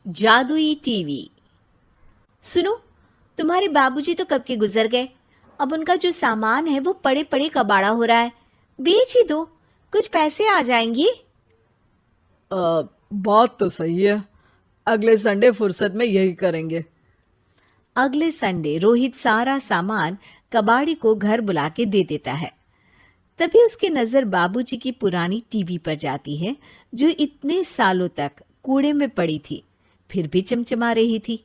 जादुई टीवी। सुनो, तुम्हारे बाबूजी तो कब के गुजर गए। अब उनका जो सामान है वो पड़े पड़े कबाड़ा हो रहा है। बेच ही दो, कुछ पैसे आ जाएंगे। बात तो सही है। अगले संडे फुर्सत में यही करेंगे। अगले संडे रोहित सारा सामान कबाड़ी को घर बुला के दे देता है। तभी उसकी नजर बाबूजी की पुरानी टीवी पर जाती है, जो इतने सालों तक कूड़े में पड़ी थी, फिर भी चमचमा रही थी।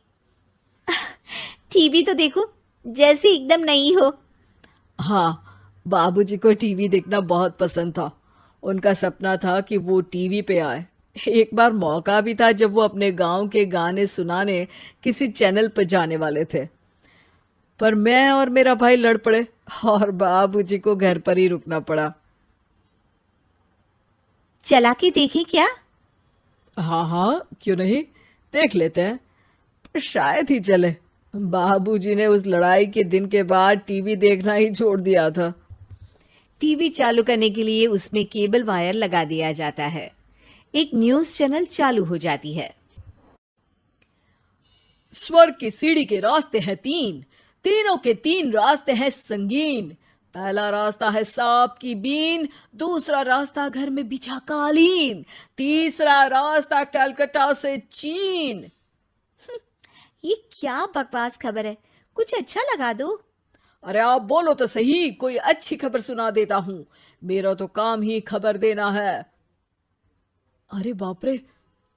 टीवी तो देखो, जैसे एकदम नई हो। हाँ, बाबूजी को टीवी देखना बहुत पसंद था। उनका सपना था कि वो टीवी पे आए। एक बार मौका भी था जब वो अपने गांव के गाने सुनाने किसी चैनल पर जाने वाले थे, पर मैं और मेरा भाई लड़ पड़े और बाबूजी को घर पर ही रुकना पड़ा। चला के देखें क्या? हाँ हाँ, क्यों नहीं, देख लेते हैं। पर शायद ही चले। बाबूजी ने उस लड़ाई के दिन के बाद टीवी देखना ही छोड़ दिया था। टीवी चालू करने के लिए उसमें केबल वायर लगा दिया जाता है। एक न्यूज चैनल चालू हो जाती है। स्वर्ग की सीढ़ी के रास्ते हैं तीन, तीनों के तीन रास्ते हैं संगीन। पहला रास्ता है सांप की बीन, दूसरा रास्ता घर में बिछा कालीन, तीसरा रास्ता कलकत्ता से चीन। ये क्या बकवास खबर है, कुछ अच्छा लगा दो। अरे आप बोलो तो सही, कोई अच्छी खबर सुना देता हूं। मेरा तो काम ही खबर देना है। अरे बाप रे,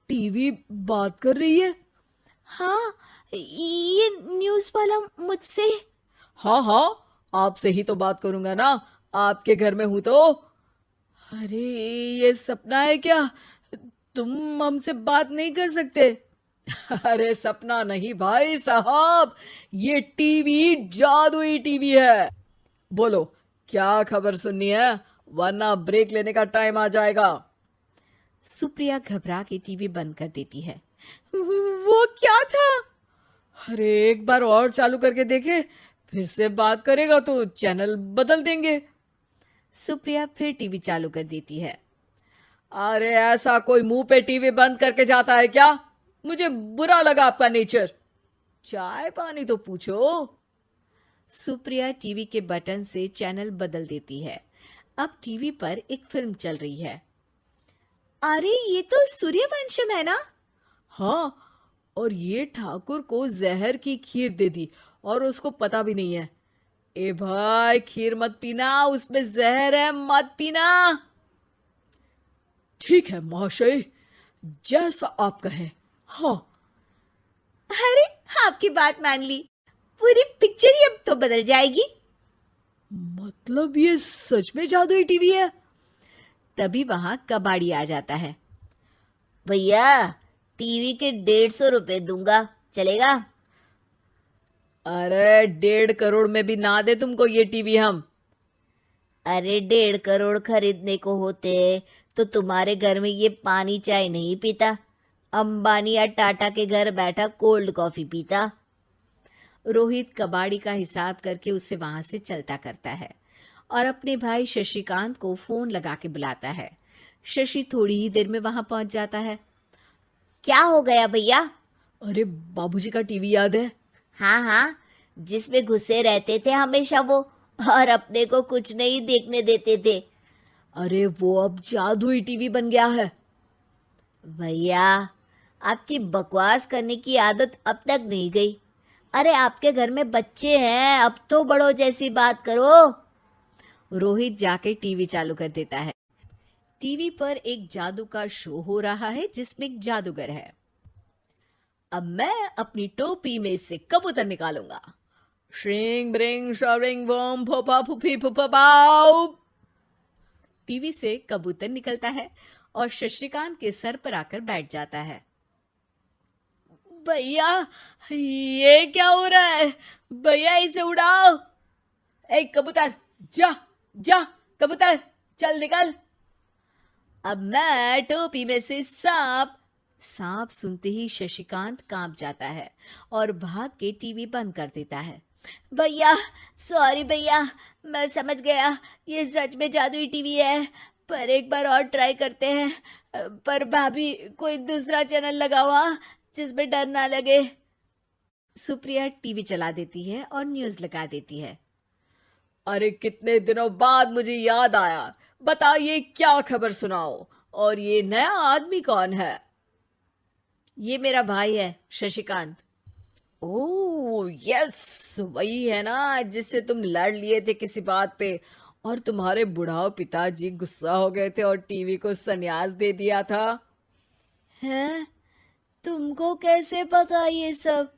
टीवी बात कर रही है। हाँ, ये न्यूज वाला मुझसे। हाँ हाँ, आपसे ही तो बात करूंगा ना, आपके घर में हूं तो। अरे, ये सपना है क्या? तुम हमसे बात नहीं कर सकते? अरे सपना नहीं भाई साहब, ये टीवी जादुई टीवी है। बोलो, क्या खबर सुननी है, वरना ब्रेक लेने का टाइम आ जाएगा। सुप्रिया घबरा के टीवी बंद कर देती है। वो क्या था? अरे एक बार और चालू करके देखे, फिर से बात करेगा तो चैनल बदल देंगे। सुप्रिया फिर टीवी चालू कर देती है। अरे ऐसा कोई मुंह पे टीवी बंद करके जाता है क्या? मुझे बुरा लगा आपका नेचर। चाय पानी तो पूछो। सुप्रिया टीवी के बटन से चैनल बदल देती है। अब टीवी पर एक फिल्म चल रही है। अरे ये तो सूर्यवंशम है ना? हाँ, और ये ठाकुर को जहर की खीर दे दी और उसको पता भी नहीं है। ए भाई, खीर मत पीना, उसमें जहर है, मत पीना। ठीक है महाशय, जैसा आप कहें। हाँ। अरे, आपकी बात मान ली, पूरी पिक्चर ही अब तो बदल जाएगी। मतलब ये सच में जादुई टीवी है? तभी वहां कबाड़ी आ जाता है। भैया, टीवी के 150 रुपए दूंगा, चलेगा? अरे 1.5 करोड़ में भी ना दे तुमको ये टीवी हम। अरे 1.5 करोड़ खरीदने को होते तो तुम्हारे घर में ये पानी चाय नहीं पीता, अंबानी या टाटा के घर बैठा कोल्ड कॉफी पीता। रोहित कबाड़ी का हिसाब करके उसे वहां से चलता करता है और अपने भाई शशिकांत को फोन लगा के बुलाता है। शशि थोड़ी ही देर में वहां पहुंच जाता है। क्या हो गया भैया? अरे बाबूजी का टीवी याद है? हाँ हाँ, जिसमें घुसे रहते थे हमेशा वो, और अपने को कुछ नहीं देखने देते थे। अरे वो अब जादुई टीवी बन गया है। भैया, आपकी बकवास करने की आदत अब तक नहीं गई। अरे आपके घर में बच्चे हैं, अब तो बड़ों जैसी बात करो। रोहित जाके टीवी चालू कर देता है। टीवी पर एक जादू का शो हो रहा है जिसमें एक जादूगर है। अब मैं अपनी टोपी में से कबूतर निकालूंगा। श्रिंग ब्रिंग शरिंग बम फोपा फुफी फुफा बाउ। टीवी से कबूतर निकलता है और शशिकांत के सर पर आकर बैठ जाता है। भैया, ये क्या हो रहा है? भैया इसे उड़ाओ। ए कबूतर, जा जा, कबूतर चल निकल। अब मैं टोपी में से सांप। सांप सुनते ही शशिकांत कांप जाता है और भाग के टीवी बंद कर देता है। भैया, सॉरी भैया, मैं समझ गया ये सच में जादुई टीवी है, पर एक बार और ट्राई करते हैं। पर भाभी, कोई दूसरा चैनल लगाओ। हाँ, जिसमें डर ना लगे। सुप्रिया टीवी चला देती है और न्यूज लगा देती है। अरे कितने दिनों बाद मुझे याद आया, बताइए क्या खबर सुनाओ। और ये नया आदमी कौन है? ये मेरा भाई है शशिकांत। ओह यस, वही है ना जिससे तुम लड़ लिए थे किसी बात पे, और तुम्हारे बुढ़ाओ पिताजी गुस्सा हो गए थे और टीवी को संन्यास दे दिया था। हैं? तुमको कैसे पता ये सब?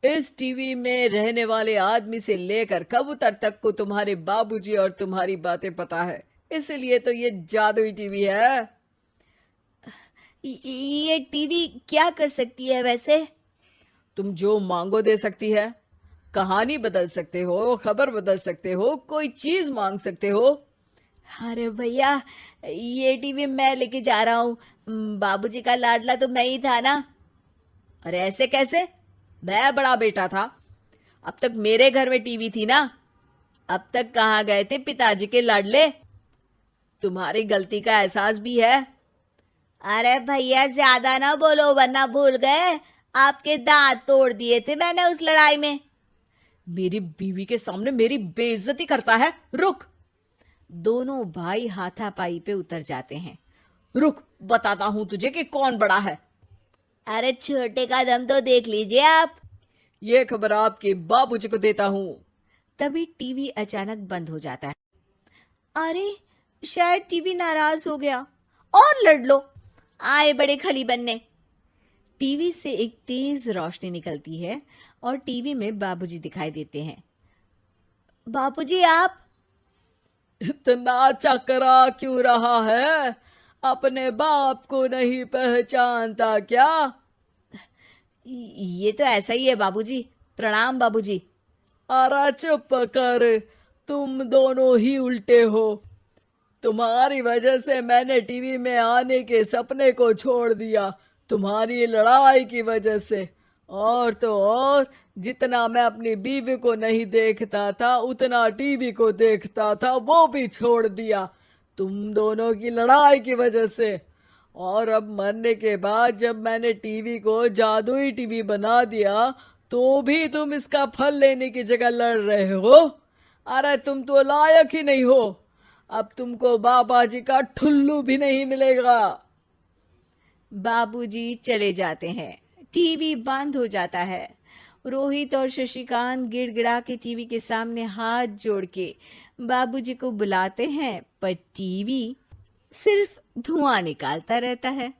इस टीवी में रहने वाले आदमी से लेकर कबूतर तक को तुम्हारे बाबूजी और तुम्हारी बातें पता है, इसलिए तो ये जादुई टीवी है। ये टीवी क्या कर सकती है वैसे? तुम जो मांगो दे सकती है। कहानी बदल सकते हो, खबर बदल सकते हो, कोई चीज मांग सकते हो। अरे भैया, ये टीवी मैं लेके जा रहा हूँ। बाबूजी का लाडला तो मैं ही था ना। अरे ऐसे कैसे? मैं बड़ा बेटा था, अब तक मेरे घर में टीवी थी ना। अब तक कहाँ गए थे पिताजी के लाडले? तुम्हारी गलती का एहसास भी है। अरे भैया, ज्यादा ना बोलो वरना भूल गए आपके दांत तोड़ दिए थे मैंने उस लड़ाई में। मेरी बीवी के सामने मेरी बेइज्जती करता है। रुक। दोनों भाई हाथापाई पे उतर जाते हैं। रुक, बताता हूं तुझे कि कौन बड़ा है। अरे छोटे का दम तो देख लीजिए आप। ये खबर आपके बाबूजी को देता हूं। तभी टीवी अचानक बंद हो जाता है। अरे शायद टीवी नाराज हो गया। और लड़ लो, आए बड़े खली बनने। टीवी से एक तेज रोशनी निकलती है और टीवी में बाबूजी दिखाई देते हैं। बाबूजी आप? इतना चकरा क्यों रहा है? अपने बाप को नहीं पहचानता क्या? ये तो ऐसा ही है बाबूजी। प्रणाम बाबूजी। अरे चुप कर, तुम दोनों ही उल्टे हो। तुम्हारी वजह से मैंने टीवी में आने के सपने को छोड़ दिया, तुम्हारी लड़ाई की वजह से। और तो और, जितना मैं अपनी बीवी को नहीं देखता था उतना टीवी को देखता था, वो भी छोड़ दिया तुम दोनों की लड़ाई की वजह से। और अब मरने के बाद जब मैंने टीवी को जादुई टीवी बना दिया तो भी तुम इसका फल लेने की जगह लड़ रहे हो। अरे तुम तो लायक ही नहीं हो। अब तुमको बाबा जी का ठुल्लू भी नहीं मिलेगा। बाबूजी चले जाते हैं। टीवी बंद हो जाता है। रोहित और शशिकांत गिड़गिड़ा के टीवी के सामने हाथ जोड़ के बाबूजी को बुलाते हैं, पर टीवी सिर्फ धुआं निकालता रहता है।